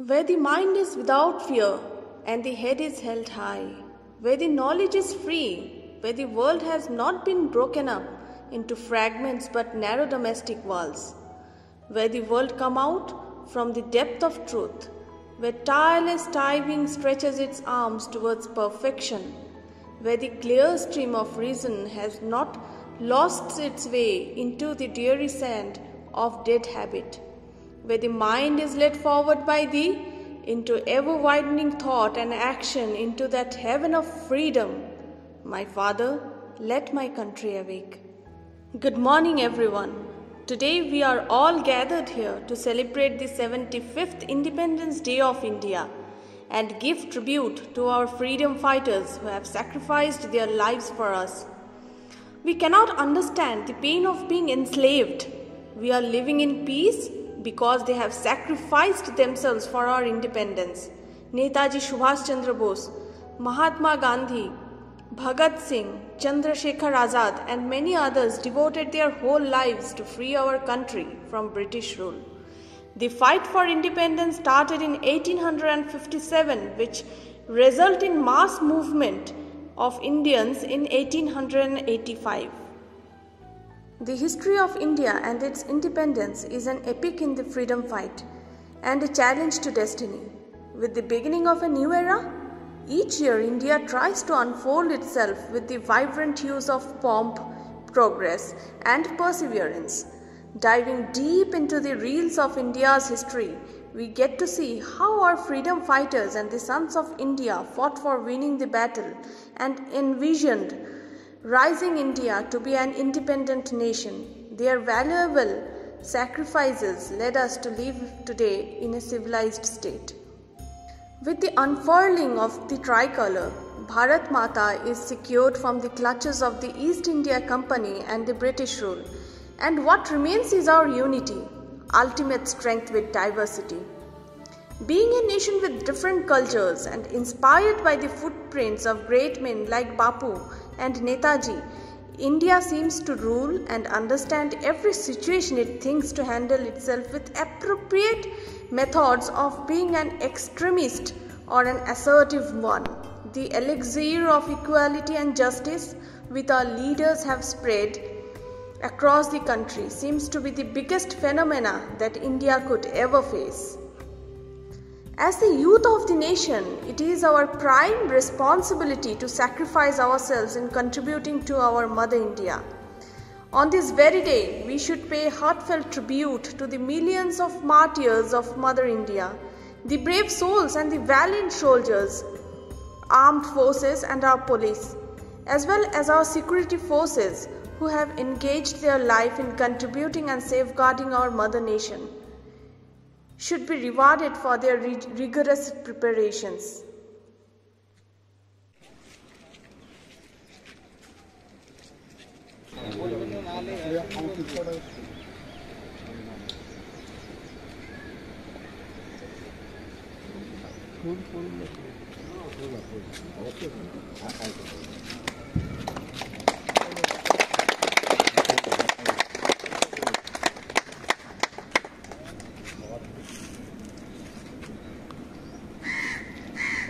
Where the mind is without fear and the head is held high, where the knowledge is free, where the world has not been broken up into fragments but narrow domestic walls, where the world come out from the depth of truth, where tireless striving stretches its arms towards perfection, where the clear stream of reason has not lost its way into the dreary sand of dead habit, where the mind is led forward by thee into ever-widening thought and action into that heaven of freedom. My Father, let my country awake. Good morning, everyone. Today we are all gathered here to celebrate the 75th Independence Day of India and give tribute to our freedom fighters who have sacrificed their lives for us. We cannot understand the pain of being enslaved. We are living in peace because they have sacrificed themselves for our independence. Netaji Subhash Chandra Bose, Mahatma Gandhi, Bhagat Singh, Chandrasekhar Azad and many others devoted their whole lives to free our country from British rule. The fight for independence started in 1857, which resulted in mass movement of Indians in 1885. The history of India and its independence is an epic in the freedom fight and a challenge to destiny. With the beginning of a new era, each year India tries to unfold itself with the vibrant hues of pomp, progress, and perseverance. Diving deep into the reels of India's history, we get to see how our freedom fighters and the sons of India fought for winning the battle and envisioned rising India to be an independent nation. Their valuable sacrifices led us to live today in a civilized state. With the unfurling of the tricolour, Bharat Mata is secured from the clutches of the East India Company and the British rule, and what remains is our unity, ultimate strength with diversity. Being a nation with different cultures and inspired by the footprints of great men like Bapu and Netaji, India seems to rule and understand every situation it thinks to handle itself with appropriate methods of being an extremist or an assertive one. The elixir of equality and justice which our leaders have spread across the country seems to be the biggest phenomena that India could ever face. As the youth of the nation, it is our prime responsibility to sacrifice ourselves in contributing to our Mother India. On this very day, we should pay heartfelt tribute to the millions of martyrs of Mother India, the brave souls and the valiant soldiers, armed forces and our police, as well as our security forces who have engaged their life in contributing and safeguarding our mother nation, should be rewarded for their rigorous preparations.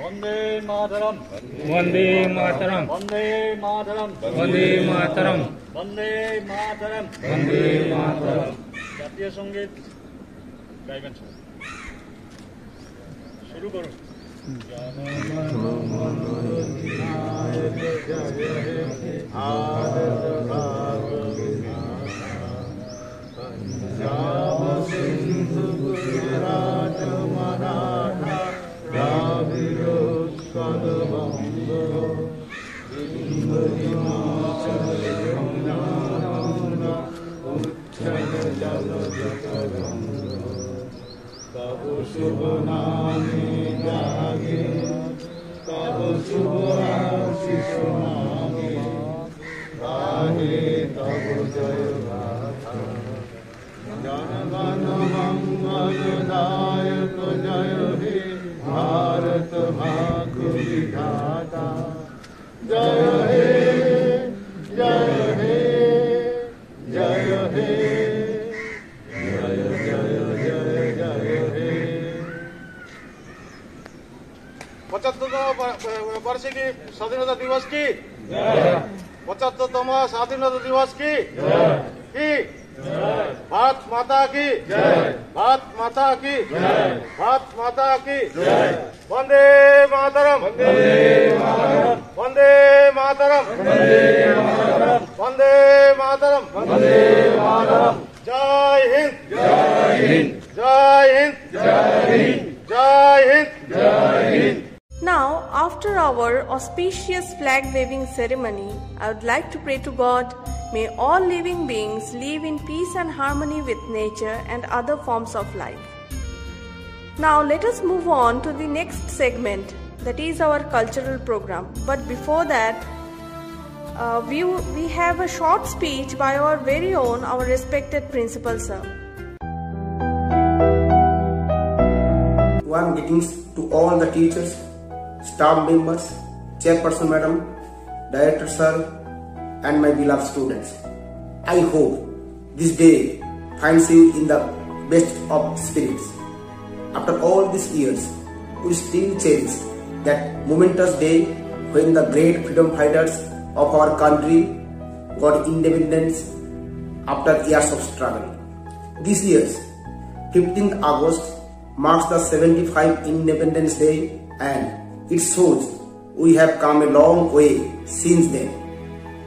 Vande Mataram. Vande Mataram. Vande Mataram. Vande Mataram. Vande Mataram. Vande Mataram. জাতীয় সঙ্গীত গাইবেন শুরু করুন। शुभ नामे जागे तब शुभ आशीष मांगे गाहे तब जय गाथा जनगण मंगल दायक जय हे भारत भाग्य विधाता जय हे जय हे जय हे 75 वार्षिकी स्वाधीनता दिवस की 75तम स्वाधीनता दिवस की भारत माता की भारत माता की भारत माता की वंदे मातरम वंदे मातरम वंदे मातरम जय हिंद जय हिंद जय हिंद जय Hind. Now, after our auspicious flag waving ceremony, I would like to pray to God, may all living beings live in peace and harmony with nature and other forms of life. Now, let us move on to the next segment, that is our cultural program. But before that, we have a short speech by our very own, our respected principal sir. Warm greetings to all the teachers, staff members, chairperson madam, director sir, and my beloved students. I hope this day finds you in the best of spirits. After all these years, we still cherish that momentous day when the great freedom fighters of our country got independence after years of struggle. This year's 15th August marks the 75th Independence Day, and it shows we have come a long way since then.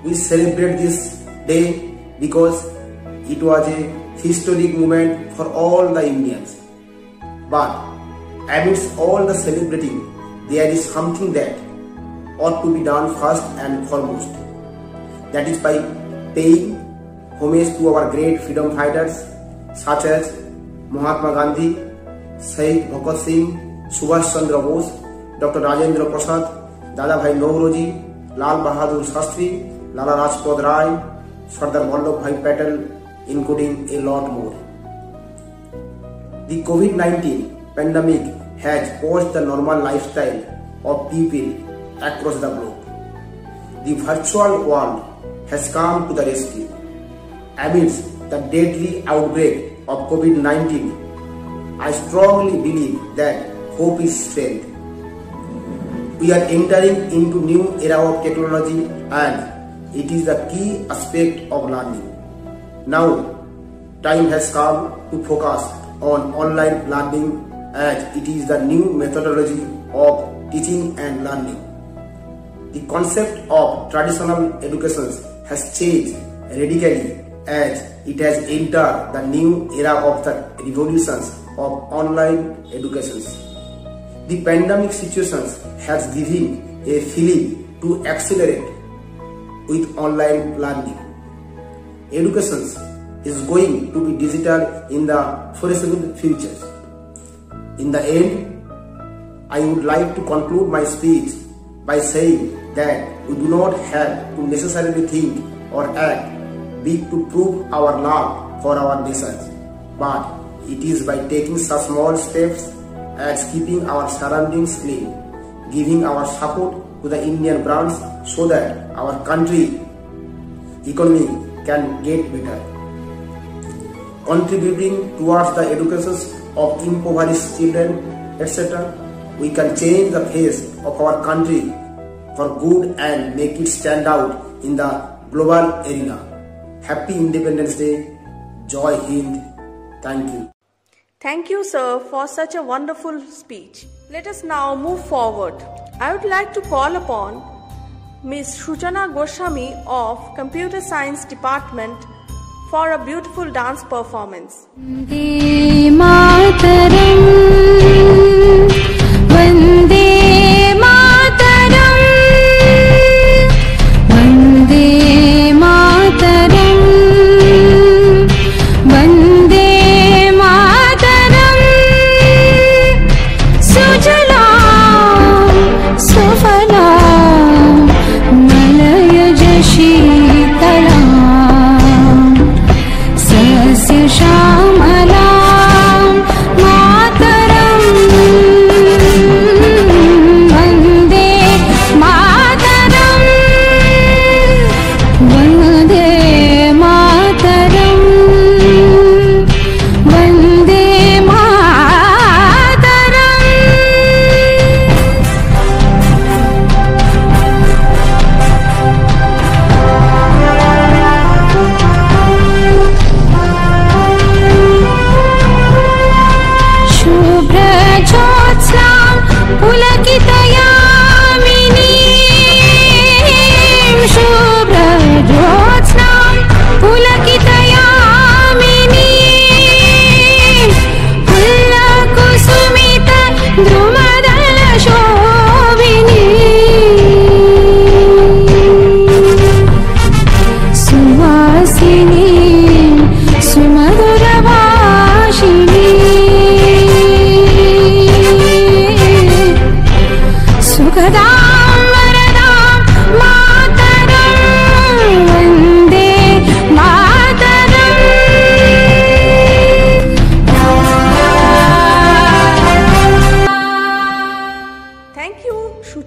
We celebrate this day because it was a historic moment for all the Indians. But amidst all the celebrating, there is something that ought to be done first and foremost. That is by paying homage to our great freedom fighters such as Mahatma Gandhi, Shaheed Bhagat Singh, Subhash Chandra Bose, Dr. Rajendra Prasad, Dada Bhai Nauroji, Lal Bahadur Shastri, Lala Rajput Rai, Sardar Vallabhbhai Patel, including a lot more. The COVID-19 pandemic has paused the normal lifestyle of people across the globe. The virtual world has come to the rescue. Amidst the deadly outbreak of COVID-19, I strongly believe that hope is strength. We are entering into new era of technology, and it is the key aspect of learning. Now, time has come to focus on online learning, as it is the new methodology of teaching and learning. The concept of traditional education has changed radically as it has entered the new era of the revolutions of online education. The pandemic situation has given a feeling to accelerate with online learning. Education is going to be digital in the foreseeable future. In the end, I would like to conclude my speech by saying that we do not have to necessarily think or act big to prove our love for our nation, but it is by taking such small steps as keeping our surroundings clean, giving our support to the Indian brands so that our country economy can get better, contributing towards the education of impoverished children, etc. We can change the face of our country for good and make it stand out in the global arena. Happy Independence Day. Jai Hind. Thank you. Thank you, sir, for such a wonderful speech. Let us now move forward. I would like to call upon Ms. Sujana Goswami of Computer Science Department for a beautiful dance performance. Vande Mataram, Vande Mataram, Vande Mataram, Vande Mataram, Sujalam, Sufalam, Malayaj Sheetalam, Sasya Shamalam, Mataram.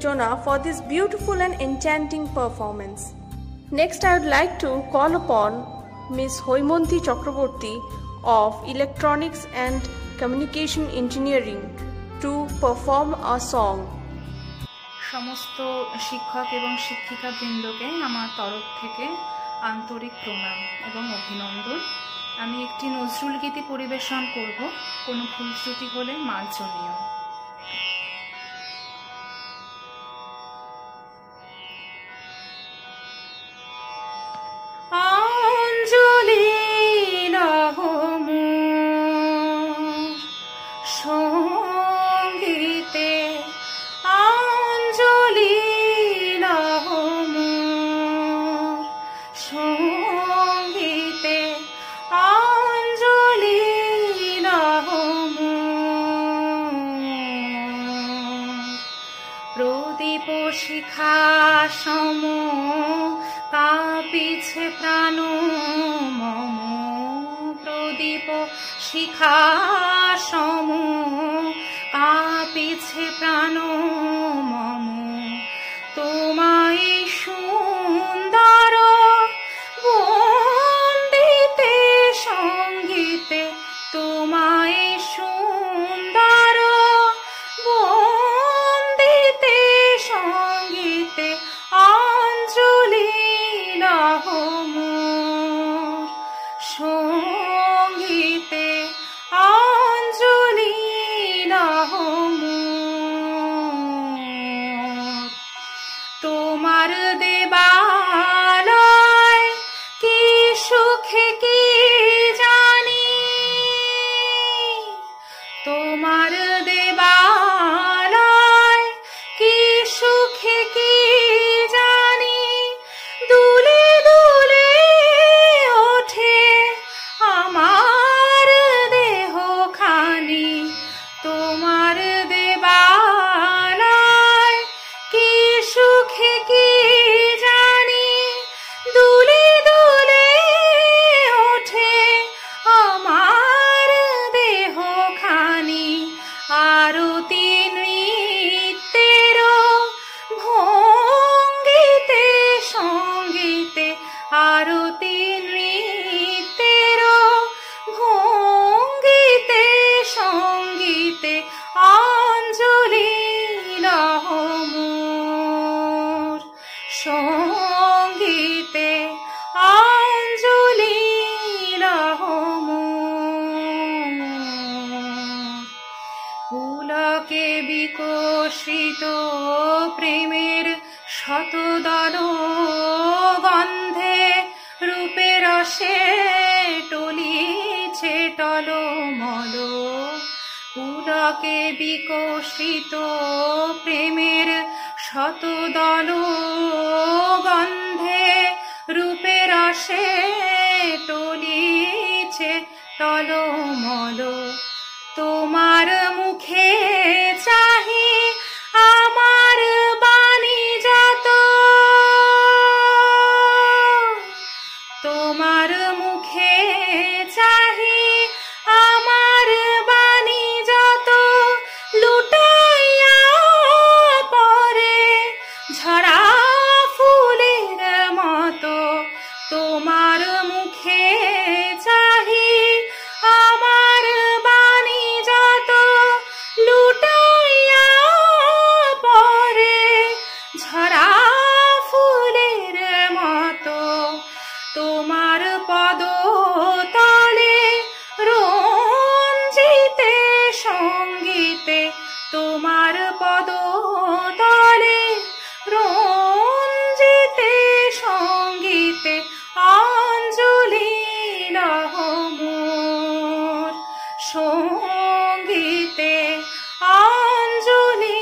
Kitona for this beautiful and enchanting performance. Next, I would like to call upon Ms. Hoimonti Chakraborty of Electronics and Communication Engineering to perform a song. সমস্ত শিক্ষক এবং শিক্ষিকা বৃন্দকে আমার তরফ থেকে আন্তরিক প্রণাম এবং অভিনন্দন। আমি একটি নজরুল গীতি পরিবেশন করব, কোনো ভুল ত্রুটি হলে মার্জনীয়। অঞ্জলি সঙ্গীতে অঞ্জলি সঙ্গীতে অঞ্জলি প্রদীপ শিখা সম কাঁপিছে প্রাণ মম, প্রদীপ শিখা সম কাঁপিছে প্রাণ মম, তোমায় সুন্দর বন্দিতে সঙ্গীতে, তোমায় সুন্দর বন্দিতে সঙ্গীতে অঞ্জলি মোর, সঙ্গীতে অঞ্জলি মোর। তোমার দেবালয় কি সুখে কি জানি, তোমার দেবালয় কি সুখে কি জানি, দুলে দুলে ওঠে আমার দেহ খানি, তোমার দেবালয় কি সুখে কি জানি, দুলে দুলে ওঠে আমার দেহ খানি, আরতি নৃত্যের ভঙ্গিতে সঙ্গীতে, আরতি নৃত্যের ভঙ্গিতে সঙ্গীতে অঞ্জলি মোর, সঙ্গীতে অঞ্জলি মোর। পুলকে বিকশিত প্রেমের শতদল গন্ধে, রূপে রসে টলিছে টলমল, পুলকে বিকশিত প্রেমের শতদল গন্ধে, রূপে রসে টলিছে টলমল, তোমার মুখে চাহি আমার বাণী যত, তোমার মুখে চাহি আমার বাণী যত, লুটাইয়া পরে ঝরা ফুলের মতো, তোমার মুখে চাহি আমার বাণী যত, লুটাইয়া পরে ঝরা ফুলের মতো, তোমার পদ তলে রঞ্জিতে সঙ্গীতে, তোমার পদ তলে রঞ্জিতে সঙ্গীতে অঞ্জলি মোর, সঙ্গীতে অঞ্জলি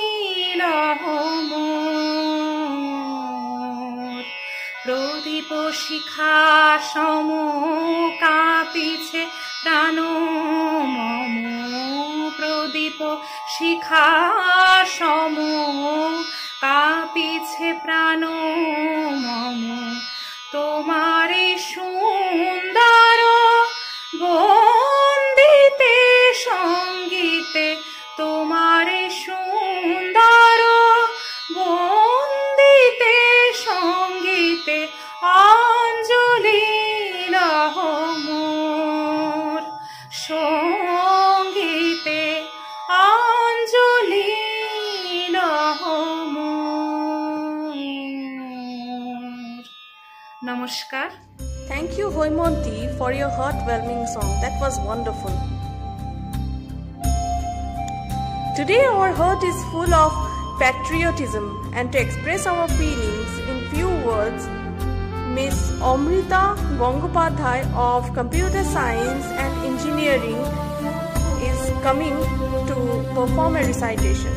মোর। প্রদীপ শিখা সম কাঁপিছে প্রাণ মম, প্রদীপ শিখা সম কাঁপিছে প্রাণ মম, তোমার সুন্দর বন্দিতে সঙ্গীতে, তোমার সুন্দর নমস্কার। Thank you, Hoimonti, for your heartwarming song. That was wonderful. Today our heart is full of patriotism, and to express our feelings in few words, Miss Amrita Gangopadhyay of Computer Science and Engineering is coming to perform a recitation.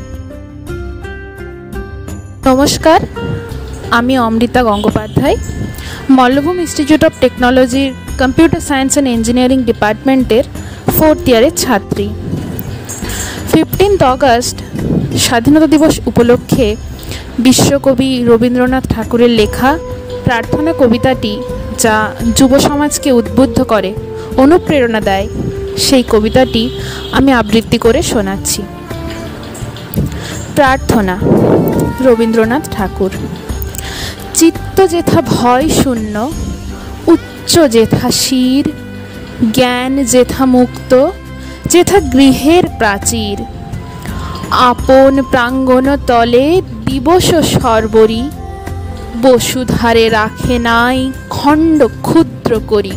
নমস্কার, আমি Amrita Gangopadhyay, Mallabhum institute of টেকনোলজির computer science and engineering ডিপার্টমেন্টের 4th ইয়ারের ছাত্রী। 15th August স্বাধীনতা দিবস উপলক্ষে বিশ্বকবি রবীন্দ্রনাথ ঠাকুরের লেখা প্রার্থনা কবিতাটি, যা যুব সমাজকে উদ্বুদ্ধ করে, অনুপ্রেরণা দেয়, সেই কবিতাটি আমি আবৃত্তি করে শোনাচ্ছি। প্রার্থনা, রবীন্দ্রনাথ ঠাকুর। চিত্ত যেথা ভয় শূন্য, উচ্চ যেথা শির, জ্ঞান যেথা মুক্ত, যেথা গৃহের প্রাচীর, আপন প্রাঙ্গণ তলে দিবস সর্বরি, বসুধারে রাখে নাই খণ্ড ক্ষুদ্র করি,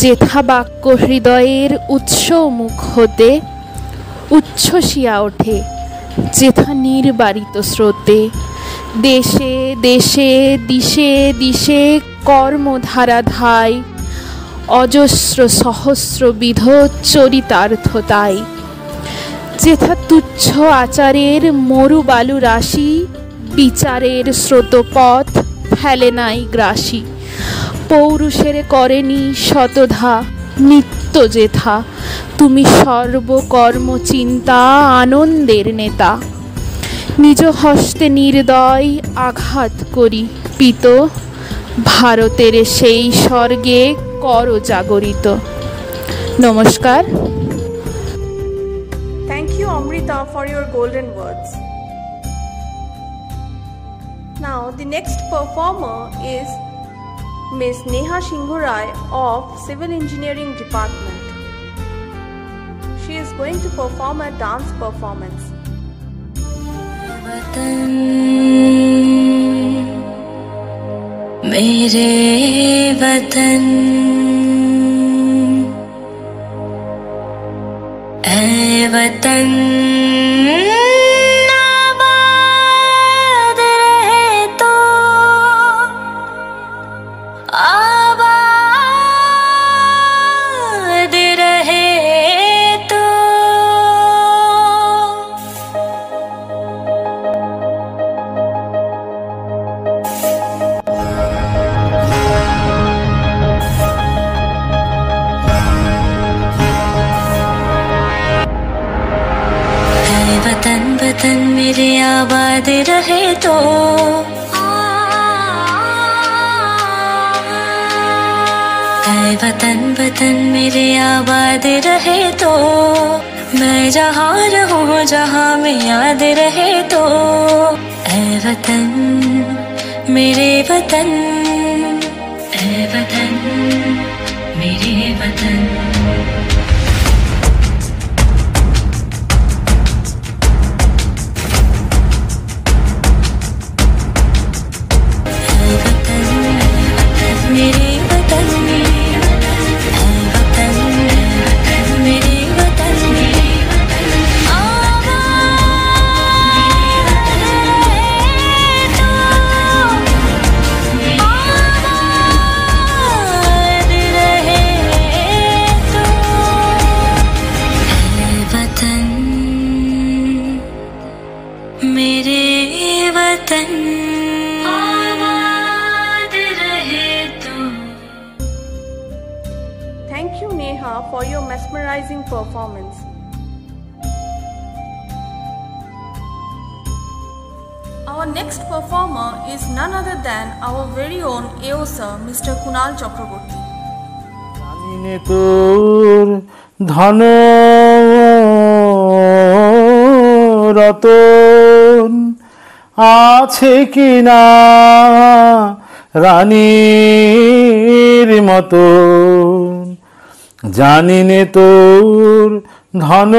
যেথা বাক্য হৃদয়ের উৎস মুখ হতে উচ্ছ্বসিয়া ওঠে, যেথা নির্বারিত স্রোতে, দেশে দেশে দিশে দিশে কর্মধারা ধায়, অজস্র সহস্রবিধ চরিতার্থতায়, যেথা তুচ্ছ আচারের মরুবালু রাশি, বিচারের স্রোতপথ ফেলে নাই গ্রাসী, পৌরুষের করেনি শতধা নিত্য যেথা, তুমি সর্বকর্ম চিন্তা আনন্দের নেতা, নিজ হস্তে নির্দয় আঘাত করি পিত, ভারতের সেই স্বর্গে কর জাগরিত। নমস্কার। Thank you, Amrita, for your golden words. Now, the next performer is Miss Neha Singhurai of Civil Engineering Department. She is going to perform a dance performance. वतन मेरे वतन, ऐ वतन आबाद रहे तो, आबाद रहे तो, वतन वतन मेरे आबाद रहे तो, ऐ वतन वतन मेरे आबाद रहे तो, मैं जहाँ रहूँ जहाँ में याद रहे तो, ऐ वतन मेरे वतन, ऐ वतन मेरे वतन। मेरे वतन, ऐ वतन मेरे वतन, आबाद रहे तो, आबाद रहे तो, ऐ वतन मेरे वतन। Thank you, Neha, for your mesmerizing performance. Our next performer is none other than our very own AO sir, Mr. Kunal Chakraborty. জানিনে তোর ধন রতন আছে কিনা রানীর মতন, জানিনে তোর ধন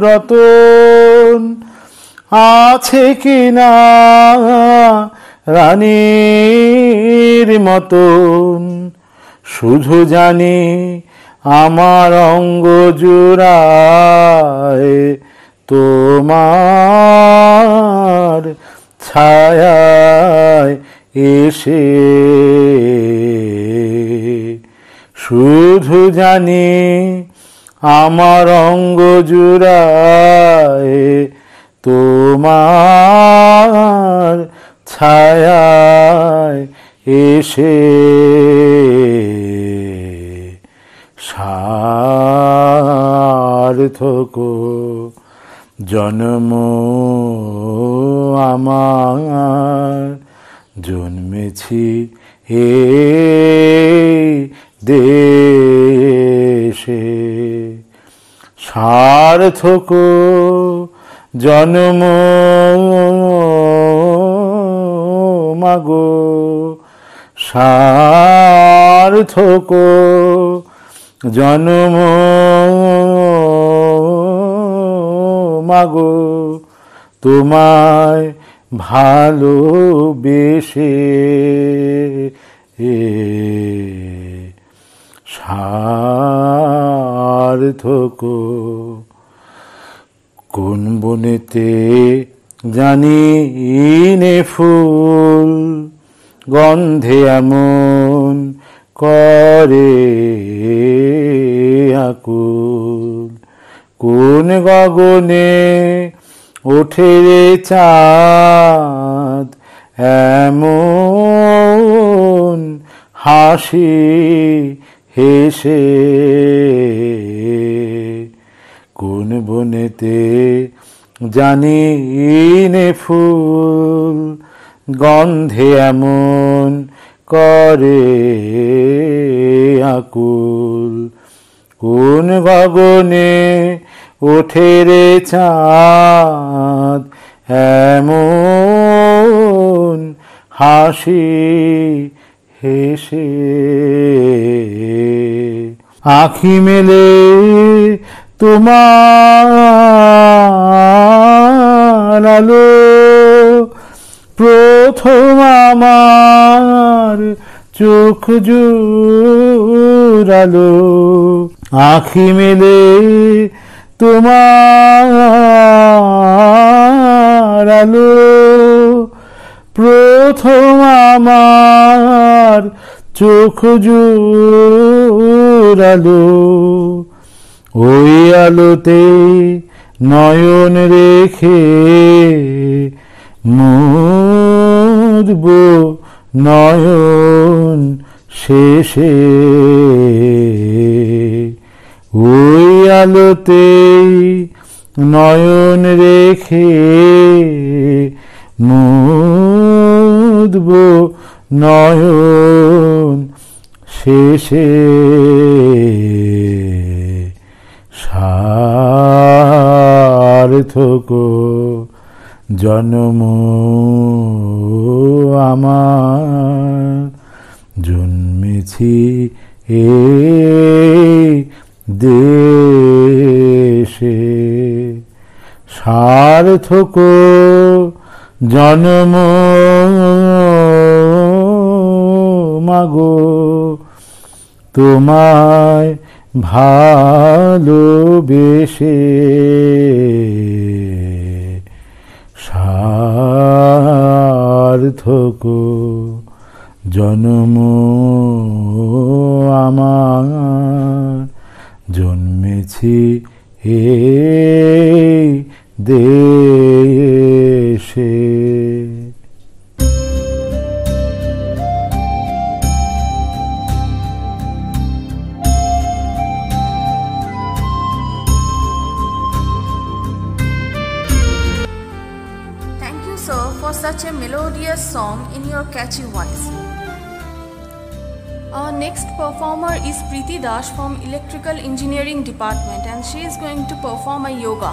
রতন আছে কি না রানীর মতন, শুধু জানি আমার অঙ্গ জুড়ায় তোমার ছায়ায় এসে, শুধু জানি আমার অঙ্গ জুড়ায় তোমার ছায়ায় এসে, সার্থক জন্ম আমার, জন্মেছি এই দেশে। সার্থক জন্ম মাগো, সার্থক জন্ম মাগো, তোমায় ভালোবেসে, সার্থক। কোন বনেতে জানি নে ফুল, গন্ধে এমন করে আকুল, কোন গগনে ওঠে রে চাঁদ এমন হাসি হেসে, কোন বনেতে জানি নে ফুল, গন্ধে এমন করে আকুল, কোন গগনে ওঠে রে চাঁদ এমন হাসি হেসে, আঁখি মেলে তোমার আলো, প্রথম আমার চোখ জুড়ালো, আঁখি মেলে তোমার আলো, প্রথম আমার চোখ জুড়ালো, ওই আলোতে নয়ন রেখে মুদব নয়ন শেষে, ওই আলোতে নয়ন রেখে মুদব নয়ন শেষে, সার্থক জন্ম আমার, জন্মেছি এই দেশে। সার্থক জন্ম মাগো, তোমায় ভালোবেসে, সার্থক জন্ম আমার, জন্মেছি এই দেশে। Thank you, sir, for such a melodious song in your catchy voice. Our next performer is Preeti Dash from Electrical Engineering Department, and she is going to perform a yoga.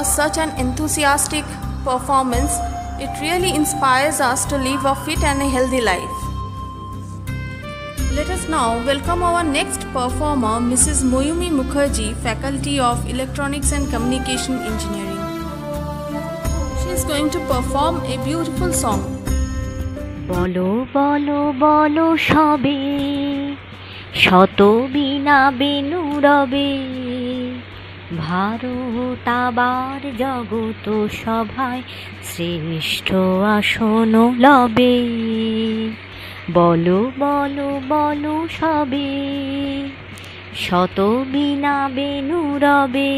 was such an enthusiastic performance. It really inspires us to live a fit and a healthy life. Let us now welcome our next performer, Mrs. Moyumi Mukherjee, Faculty of Electronics and Communication Engineering. She is going to perform a beautiful song. বলো বলো বলো সবে শত বিনা বেনু রবে ভারত আবার জগত সভায় শ্রেষ্ঠ আসন লবে বলো বলো বলো সবে শত বিনা বেনু রবে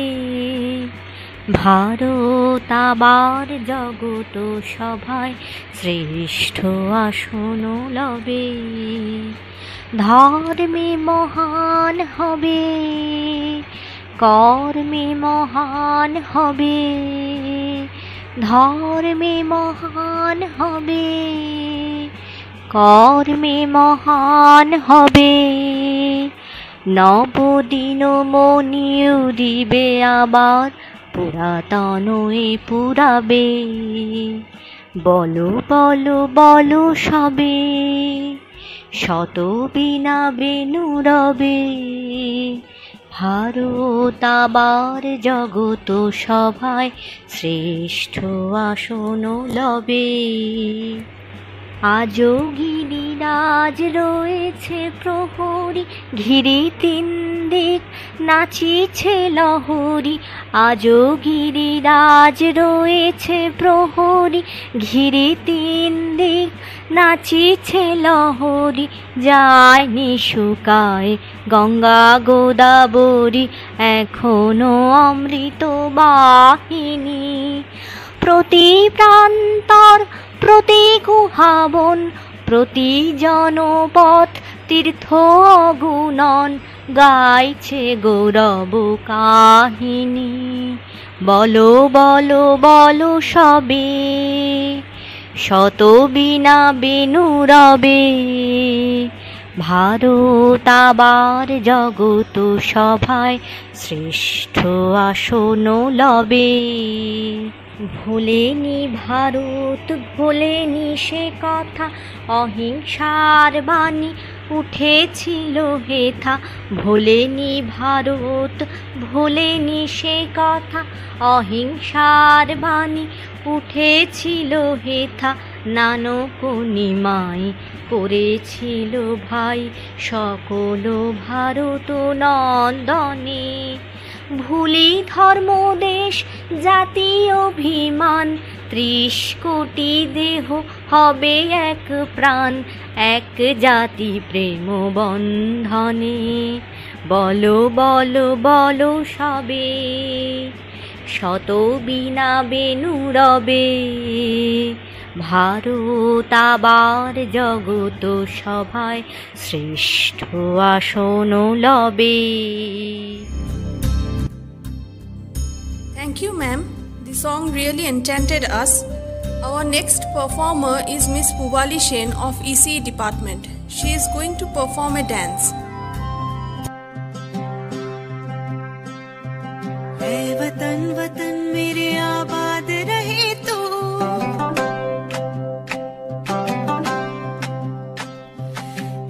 ভারত আবার জগত সভায় শ্রেষ্ঠ আসন লবে ধর্মে মহান হবে কর্মে মহান হবে ধর্মে মহান হবে কর্মে মহান হবে নবদিন মনি উদিবে আবার পুরাতন পুরাবে বলো বলো বলো সবে শত বিনা বেনু রবে ভারত আবার জগত সভায় শ্রেষ্ঠ আসন লবে আজও গিরিরাজ রয়েছে প্রহরী ঘিরে তিন দিক নাচিছে লহরী আজও গিরিরাজ রয়েছে প্রহরী ঘিরে তিন দিক নাচিছে লহরী যায়নি শুকায় গঙ্গা গোদাবরী এখনো অমৃত বাহিনী প্রতি প্রান্তর প্রতি গুহাবন প্রতি জনপথ তীর্থ অগুণন গাইছে গৌরব কাহিনী বলো বলো বলো সবে শত বিনা বেনু রবে ভারত আবার জগত সভায় শ্রেষ্ঠ আসন লবে ভোলেনি ভারত ভোলেনি সে কথা অহিংসার বাণী উঠেছিল হেথা ভোলেনি ভারত ভোলেনি সে কথা অহিংসার বাণী উঠেছিল হেথা নানক নিমাই করেছিল ভাই সকল ভারত নন্দনে ভুলি ধর্ম দেশ জাতি অভিমান 30 কোটি দেহ হবে এক প্রাণ এক জাতি প্রেম বন্ধনে বলো বলো বলো সবে শত বিনা বেনু রবে ভারত আবার জগত সভায় শ্রেষ্ঠ আসন লবে Thank you, ma'am. The song really enchanted us. Our next performer is Miss Pubali Sen of ECE department. She is going to perform a dance. ऐ वतन वतन मेरे आबाद रहे तू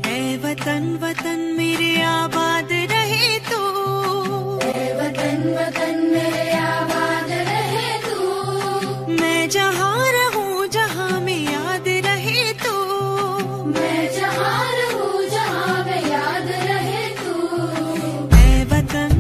ऐ वतन वतन मेरे आबाद रहे तू ऐ वतन वतन मेरे आबाद रहे तू मैं जहाँ रहूँ जहाँ में याद रहे तू मैं जहाँ रहूँ जहाँ में याद रहे तू ऐ वतन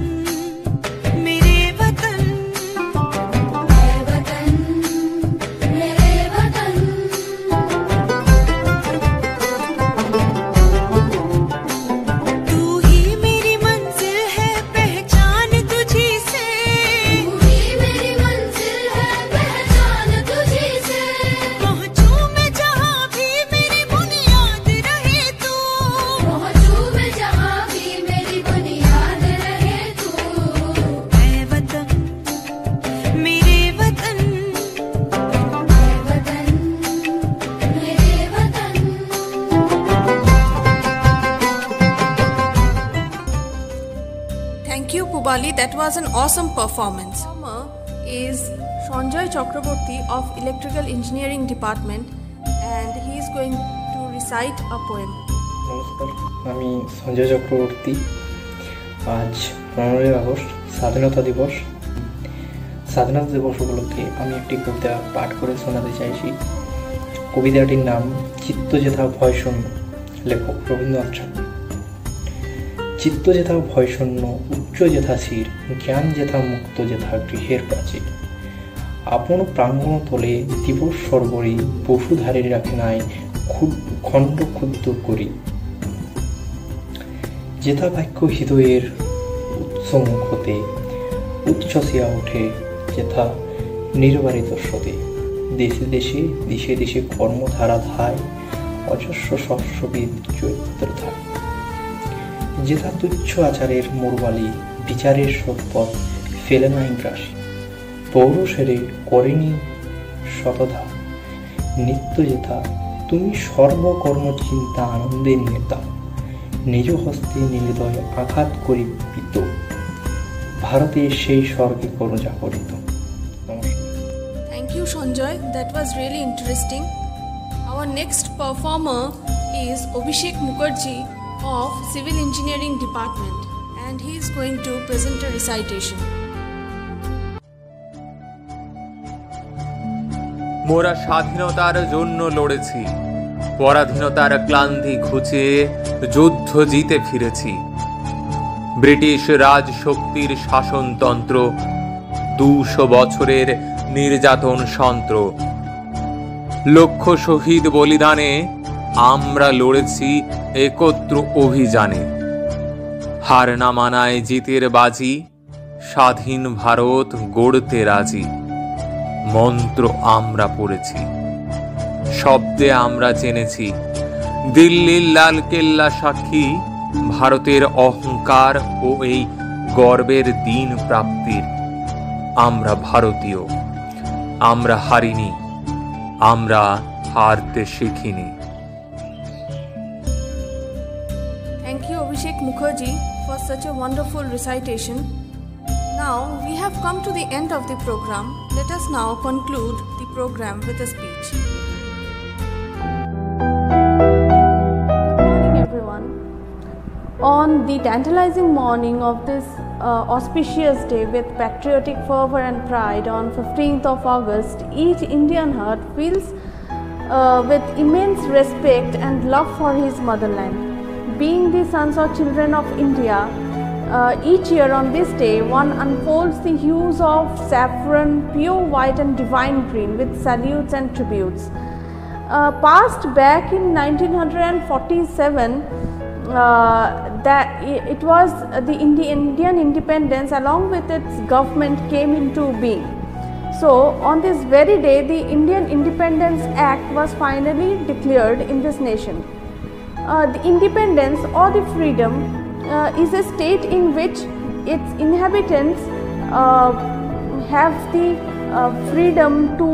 Thank you, Pubali. That was an awesome performance. is Sanjay Chakraborty of Electrical Engineering Department, and he is going to recite a poem. নমস্কার, আমি সঞ্জয় চক্রবর্তী। আজ 15ই আগস্ট স্বাধীনতা দিবস। স্বাধীনতা দিবস উপলক্ষে আমি একটি কবিতা পাঠ করে শোনাতে চাইছি। কবিতাটির নাম চিত্ত যেথা ভয়শূন্য, লেখক রবীন্দ্রনাথ ঠাকুর। চিত্ত যেথা ভয়শূন্য, উচ্চ যেথা শির, জ্ঞান যেথা মুক্ত যেথা গৃহের প্রাচীর। আপন প্রাঙ্গণ তলে দিবস সর্বরি, পশুধারে রাখে নাই খণ্ড ক্ষুদ্র করি। যেথা বাক্য হৃদয়ের উৎসমুখ হতে উচ্ছ্বসিয়া ওঠে, যেথা নির্বারিত স্রোতে। দেশে দেশে দিশে দিশে কর্মধারা ধায়, অজস্র শস্যবিদ চৈত্র ধায়। যেথা তুচ্ছ আচারের মোরবালি, বিচারের সৎপথ ফেলে নাই গ্রাসী। পৌরুষেরে করেনি শতধা, নিত্য যেথা তুমি সর্বকর্ম চিন্তা আনন্দের নেতা। নিজ হস্তে নির্দয় আঘাত করি পিত, ভারতের সেই স্বর্গে করো জাগরিত। Thank you, Sanjay. That was really interesting. Our next performer is Abhishek Mukherjee of Civil Engineering Department, and he is going to present a recitation. মোরা স্বাধীনতার জন্য লড়েছি, পরাধীনতার ক্লান্তি ঘুচিয়ে যুদ্ধ জিতে ফিরেছি। ব্রিটিশ রাজশক্তির শাসনতন্ত্র, 200 বছরের নির্যাতন সন্ত্র। লক্ষ শহীদ বলিদানে আমরা লড়েছি একত্র অভিযানে। হার না মানায় জিতের বাজি, স্বাধীন ভারত গড়তে রাজি। মন্ত্র আমরা পড়েছি, শব্দে আমরা জেনেছি। দিল্লির লাল কেল্লা সাক্ষী, ভারতের অহংকার ও এই গর্বের দিন প্রাপ্তির। আমরা ভারতীয়, আমরা হারিনি, আমরা হারতে শিখিনি। Thank you, Abhishek Mukherjee, for such a wonderful recitation. Now we have come to the end of the program. Let us now conclude the program with a speech. Good morning, everyone. On the tantalizing morning of this auspicious day, with patriotic fervor and pride, on 15th of August, each Indian heart feels with immense respect and love for his motherland. Being the sons or children of India, each year on this day, one unfolds the hues of saffron, pure white and divine green, with salutes and tributes. Passed back in 1947, that it was the Indian independence along with its government came into being. So on this very day, the Indian Independence Act was finally declared in this nation. The independence or the freedom is a state in which its inhabitants have the freedom to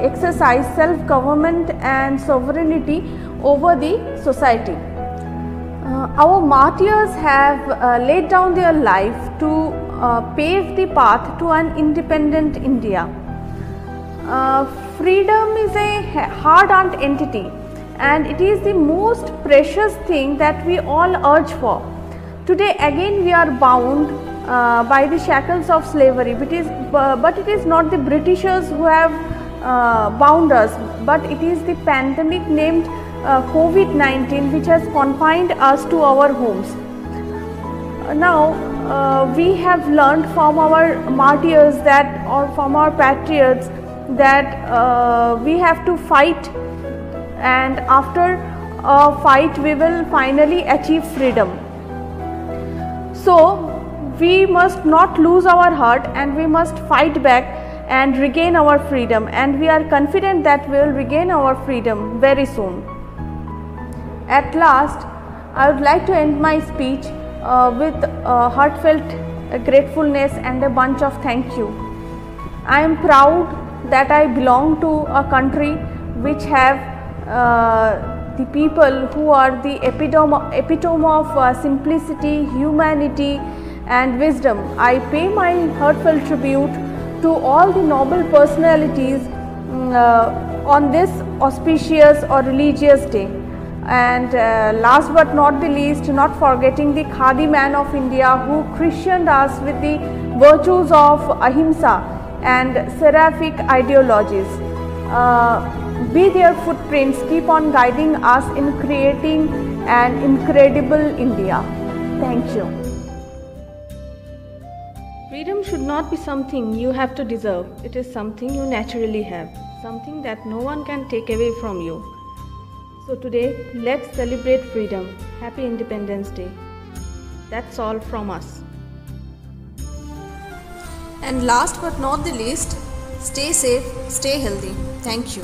exercise self-government and sovereignty over the society. Our martyrs have laid down their life to pave the path to an independent India. Freedom is a hard-earned entity, and it is the most precious thing that we all urge for. Today again we are bound by the shackles of slavery, but it is not the Britishers who have bound us, but it is the pandemic named COVID-19 which has confined us to our homes. Now we have learned from our martyrs that, or from our patriots, that we have to fight, and after a fight we will finally achieve freedom. So we must not lose our heart, and we must fight back and regain our freedom, and we are confident that we will regain our freedom very soon. At last, I would like to end my speech with heartfelt gratefulness and a bunch of thank you. I am proud that I belong to a country which have the people who are the epitome of simplicity, humanity and wisdom. I pay my heartfelt tribute to all the noble personalities on this auspicious or religious day. And last but not the least, not forgetting the Khadi man of India who christened us with the virtues of ahimsa and seraphic ideologies. Be their footprints, keep on guiding us in creating an incredible India. Thank you. Freedom should not be something you have to deserve. It is something you naturally have, something that no one can take away from you. So today, let's celebrate freedom. Happy Independence Day. That's all from us. And last but not the least, stay safe, stay healthy. Thank you.